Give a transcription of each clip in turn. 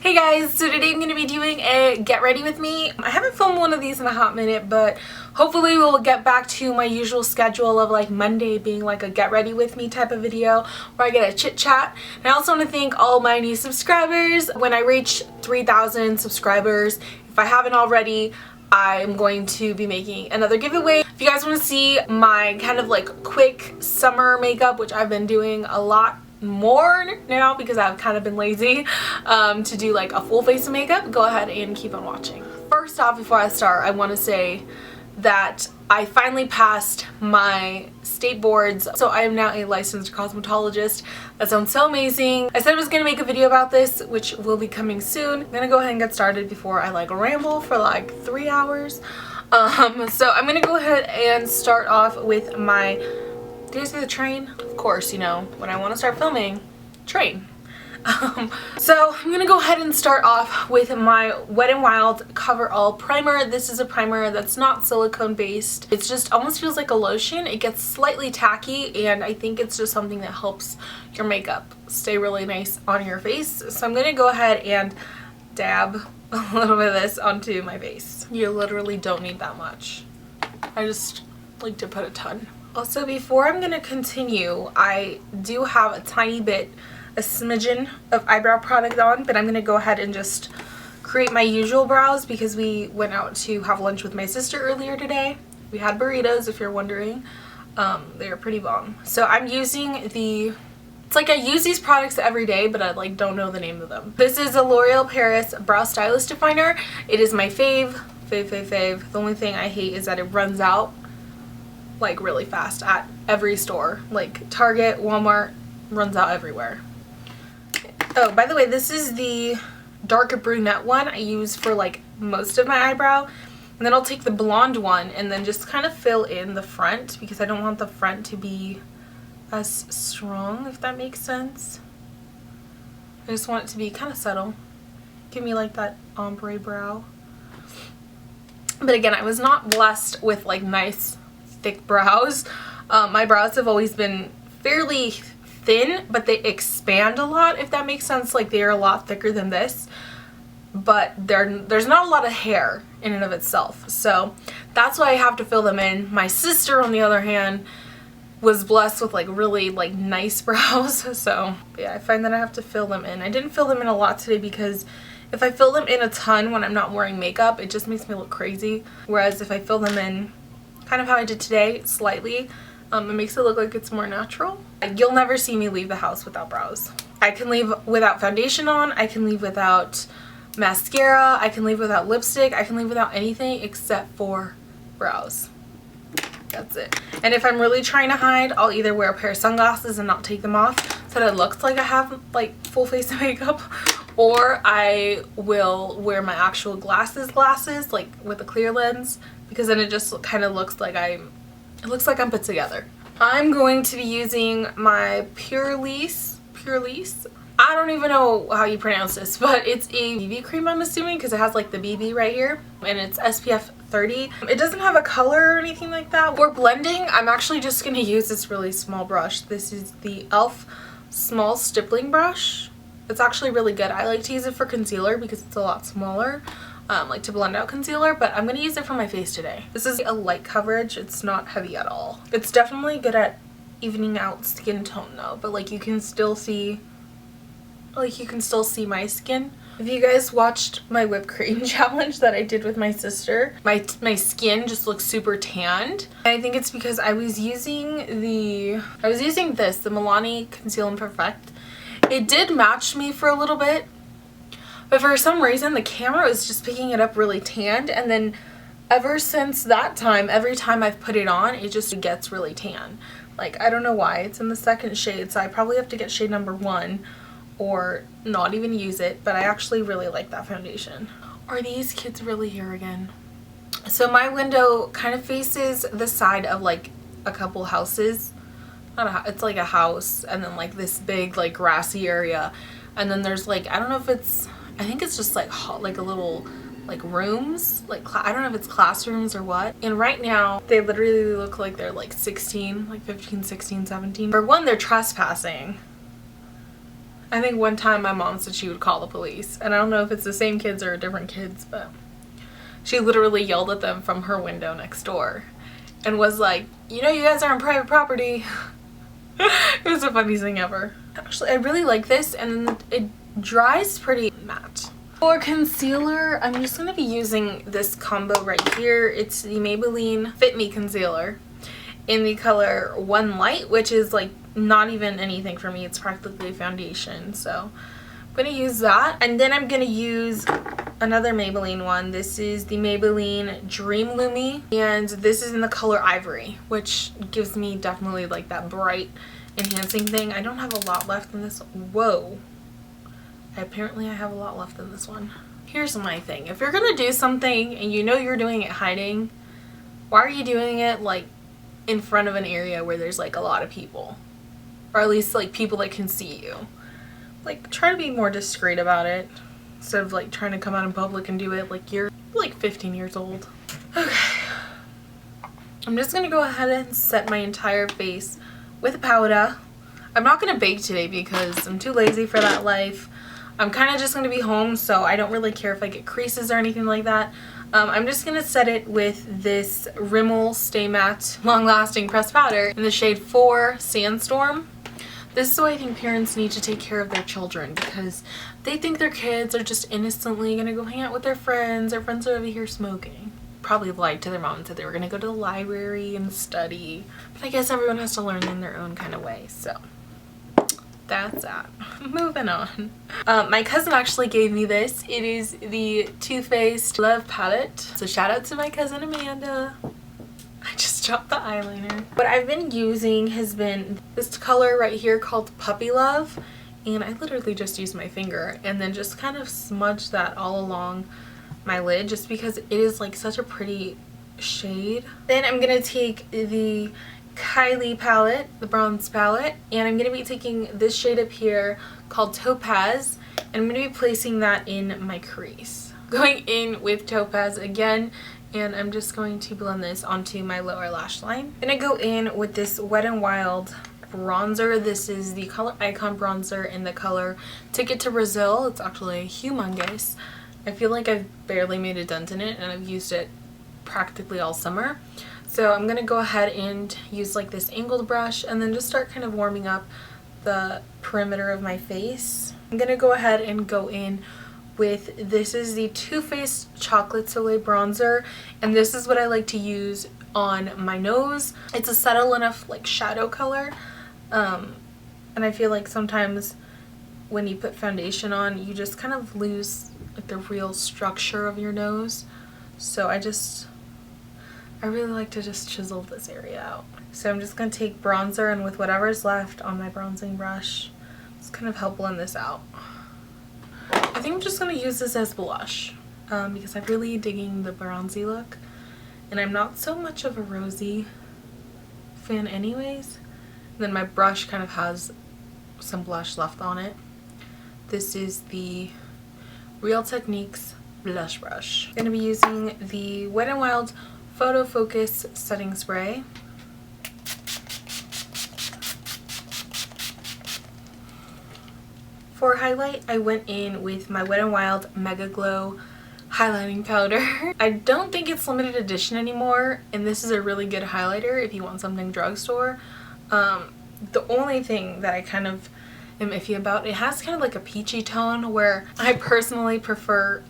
Hey guys, so today I'm going to be doing a get ready with me. I haven't filmed one of these in a hot minute, but hopefully we'll get back to my usual schedule of like Monday being like a get ready with me type of video where I get a chit chat. And I also want to thank all my new subscribers. When I reach 3,000 subscribers, if I haven't already, I'm going to be making another giveaway. If you guys want to see my kind of like quick summer makeup, which I've been doing a lot more now because I've kind of been lazy to do like a full face of makeup, go ahead and keep on watching. First off, before I start, I want to say that I finally passed my state boards, so I am now a licensed cosmetologist. That sounds so amazing. I said I was gonna make a video about this, which will be coming soon. I'm gonna go ahead and get started before I like ramble for like 3 hours. So I'm gonna go ahead and start off with my, did I say the train? Of course, you know, when I want to start filming, train. So I'm gonna go ahead and start off with my Wet n Wild Cover All Primer. This is a primer that's not silicone based. It just almost feels like a lotion. It gets slightly tacky, and I think it's just something that helps your makeup stay really nice on your face. So I'm gonna go ahead and dab a little bit of this onto my face. You literally don't need that much. I just like to put a ton. Also, before I'm gonna continue, I do have a tiny bit, a smidgen of eyebrow product on, but I'm gonna go ahead and just create my usual brows because we went out to have lunch with my sister earlier today. We had burritos, if you're wondering. They are pretty bomb. So I'm using the, it's like I use these products every day, but I like don't know the name of them. This is a L'Oreal Paris Brow Stylist Definer. It is my fave. The only thing I hate is that it runs out like really fast at every store, like Target, Walmart, runs out everywhere. Oh, by the way, this is the darker brunette one I use for like most of my eyebrow, and then I'll take the blonde one and then just kind of fill in the front because I don't want the front to be as strong, if that makes sense. I just want it to be kind of subtle, give me like that ombre brow. But again, I was not blessed with like nice thick brows. My brows have always been fairly thin, but they expand a lot, if that makes sense. Like, they are a lot thicker than this, but there's not a lot of hair in and of itself, so that's why I have to fill them in. My sister, on the other hand, was blessed with like really like nice brows, so yeah, I find that I have to fill them in. I didn't fill them in a lot today because if I fill them in a ton when I'm not wearing makeup, it just makes me look crazy, whereas if I fill them in kind of how I did today, slightly, it makes it look like it's more natural. You'll never see me leave the house without brows. I can leave without foundation on, I can leave without mascara, I can leave without lipstick, I can leave without anything except for brows. That's it. And if I'm really trying to hide, I'll either wear a pair of sunglasses and not take them off so that it looks like I have like full face of makeup, or I will wear my actual glasses like with a clear lens, because then it just kind of looks like I'm put together. I'm going to be using my Purlisse. I don't even know how you pronounce this, but it's a BB cream, I'm assuming, because it has like the BB right here, and it's SPF 30. It doesn't have a color or anything like that. For blending, I'm actually just going to use this really small brush. This is the e.l.f. small stippling brush. It's actually really good. I like to use it for concealer because it's a lot smaller, like to blend out concealer, but I'm going to use it for my face today. This is a light coverage. It's not heavy at all. It's definitely good at evening out skin tone though, but like you can still see my skin. If you guys watched my whipped cream challenge that I did with my sister, my skin just looks super tanned. And I think it's because I was using the Milani Conceal and Perfect. It did match me for a little bit, but for some reason the camera was just picking it up really tanned, and then ever since that time, every time I've put it on, it just gets really tan. Like, I don't know why. It's in the second shade, so I probably have to get shade number 1 or not even use it, but I actually really like that foundation. Are these kids really here again? So my window kind of faces the side of like a couple houses. It's like a house, and then like this big like grassy area, and then there's like, I don't know if it's, I think it's just like a little like rooms, like I don't know if it's classrooms or what. And right now they literally look like they're like 16, like 15, 16, 17. For one, they're trespassing. I think one time my mom said she would call the police, and I don't know if it's the same kids or different kids, but she literally yelled at them from her window next door and was like, you know, you guys are on private property. It was the funniest thing ever. Actually, I really like this, and it dries pretty matte. For concealer, I'm just going to be using this combo right here. It's the Maybelline Fit Me Concealer in the color One Light, which is like not even anything for me. It's practically foundation, so I'm going to use that. And then I'm going to use another Maybelline one. This is the Maybelline Dream Lumi, and this is in the color Ivory, which gives me definitely like that bright enhancing thing. I don't have a lot left in this. Whoa. Apparently I have a lot left in this one. Here's my thing. If you're gonna do something and you know you're doing it hiding, why are you doing it like in front of an area where there's like a lot of people? Or at least like people that can see you. Like, try to be more discreet about it instead of like trying to come out in public and do it like you're like 15 years old. Okay. I'm just gonna go ahead and set my entire face with powder. I'm not gonna bake today because I'm too lazy for that life. I'm kind of just going to be home, so I don't really care if I get creases or anything like that. I'm just going to set it with this Rimmel Stay Matte Long Lasting Pressed Powder in the shade 4 Sandstorm. This is why I think parents need to take care of their children, because they think their kids are just innocently going to go hang out with their friends. Their friends are over here smoking. Probably lied to their mom and said they were going to go to the library and study. But I guess everyone has to learn in their own kind of way, so that's that. Moving on. My cousin actually gave me this. It is the Too Faced Love Palette. So shout out to my cousin Amanda. I just dropped the eyeliner. What I've been using has been this color right here called Puppy Love. And I literally just used my finger and then just kind of smudged that all along my lid just because it is like such a pretty shade. Then I'm going to take the Kylie palette, the bronze palette, and I'm going to be taking this shade up here called Topaz, and I'm going to be placing that in my crease. Going in with Topaz again, and I'm just going to blend this onto my lower lash line. I'm going to go in with this Wet n Wild bronzer. This is the Color Icon bronzer in the color Ticket to Brazil. It's actually humongous. I feel like I've barely made a dent in it, and I've used it practically all summer. So I'm going to go ahead and use like this angled brush and then just start kind of warming up the perimeter of my face. I'm going to go ahead and go in with, this is the Too Faced Chocolate Soleil Bronzer, and this is what I like to use on my nose. It's a subtle enough like shadow color, and I feel like sometimes when you put foundation on you just kind of lose like the real structure of your nose. So I really like to just chisel this area out. So I'm just going to take bronzer, and with whatever's left on my bronzing brush, just kind of help blend this out. I think I'm just going to use this as blush because I'm really digging the bronzy look, and I'm not so much of a rosy fan anyways. And then my brush kind of has some blush left on it. This is the Real Techniques blush brush. I'm going to be using the Wet n Wild Photo Focus Setting Spray. For highlight, I went in with my Wet n Wild Mega Glow highlighting powder. I don't think it's limited edition anymore, and this is a really good highlighter if you want something drugstore. The only thing that I kind of am iffy about, it has kind of like a peachy tone, where I personally prefer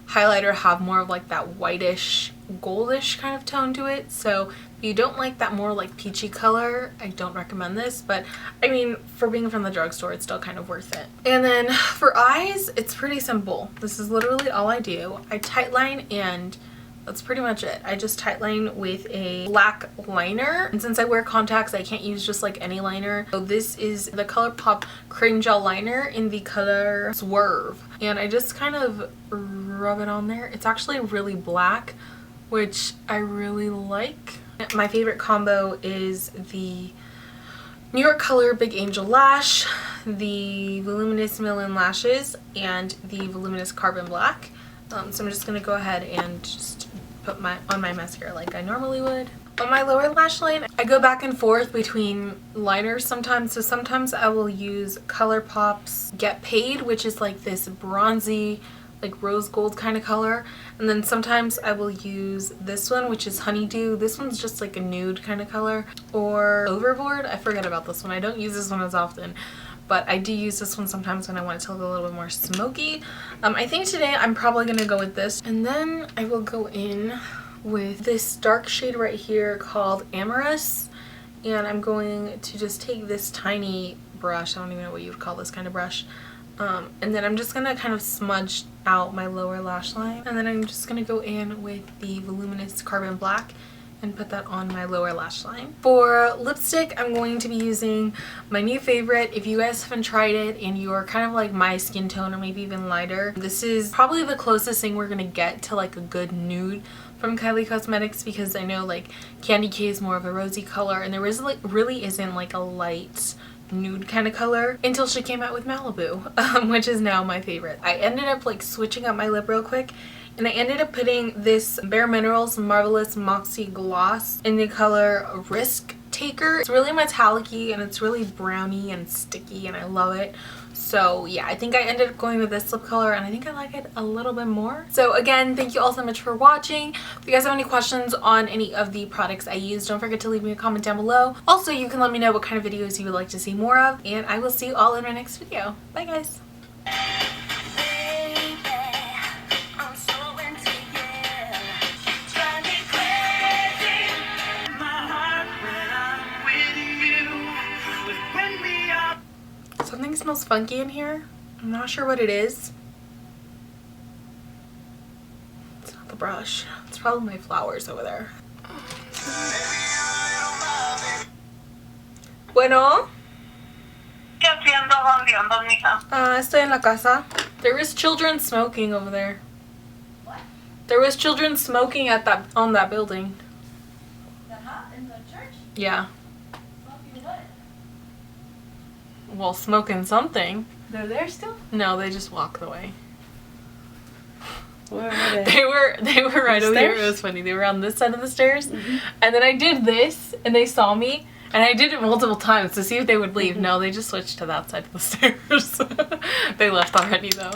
highlighter have more of like that whitish goldish kind of tone to it. So if you don't like that more like peachy color, I don't recommend this, but I mean, for being from the drugstore, it's still kind of worth it. And then for eyes, it's pretty simple. This is literally all I do. I tightline, and that's pretty much it. I just tightline with a black liner, and since I wear contacts, I can't use just like any liner. So this is the ColourPop Cream Gel Liner in the color Swerve, and I just kind of rub it on there. It's actually really black, which I really like. My favorite combo is the New York Color Big Angel Lash, the Voluminous Million Lashes, and the Voluminous Carbon Black. So I'm just going to go ahead and just put on my mascara like I normally would. On my lower lash line, I go back and forth between liners sometimes. So sometimes I will use ColourPop's Get Paid, which is like this bronzy, like rose gold kind of color. And then sometimes I will use this one, which is Honeydew. This one's just like a nude kind of color. Or Overboard. I forget about this one. I don't use this one as often, but I do use this one sometimes when I want it to look a little bit more smoky. I think today I'm probably going to go with this. And then I will go in with this dark shade right here called Amorous, and I'm going to just take this tiny brush, I don't even know what you would call this kind of brush, and then I'm just gonna kind of smudge out my lower lash line, and then I'm just gonna go in with the voluminous Carbon Black and put that on my lower lash line. For lipstick, I'm going to be using my new favorite. If you guys haven't tried it and you're kind of like my skin tone or maybe even lighter, this is probably the closest thing we're gonna get to like a good nude from Kylie Cosmetics, because I know like Candy K is more of a rosy color and there is like really isn't like a light nude kind of color until she came out with Malibu, which is now my favorite. I ended up like switching up my lip real quick, and I ended up putting this Bare Minerals Marvelous Moxie Gloss in the color Risk Taker. It's really metallic-y and it's really browny and sticky and I love it. So yeah, I think I ended up going with this lip color and I think I like it a little bit more. So again, thank you all so much for watching. If you guys have any questions on any of the products I use, don't forget to leave me a comment down below. Also, you can let me know what kind of videos you would like to see more of, and I will see you all in my next video. Bye guys! Something smells funky in here. I'm not sure what it is. It's not the brush. It's probably my flowers over there. Bueno. ¿Qué haciendo? ¿Dónde andas, mija? Estoy en la casa. There was children smoking over there. What? There was children smoking at on that building. In the church? Yeah. Smoking what? Well, smoking something. They're there still? No, they just walked away. Where are they? They were right over here. It Stairs? was funny. They were on this side of the stairs, and then I did this, and they saw me, and I did it multiple times to see if they would leave. No, they just switched to that side of the stairs. They left already though.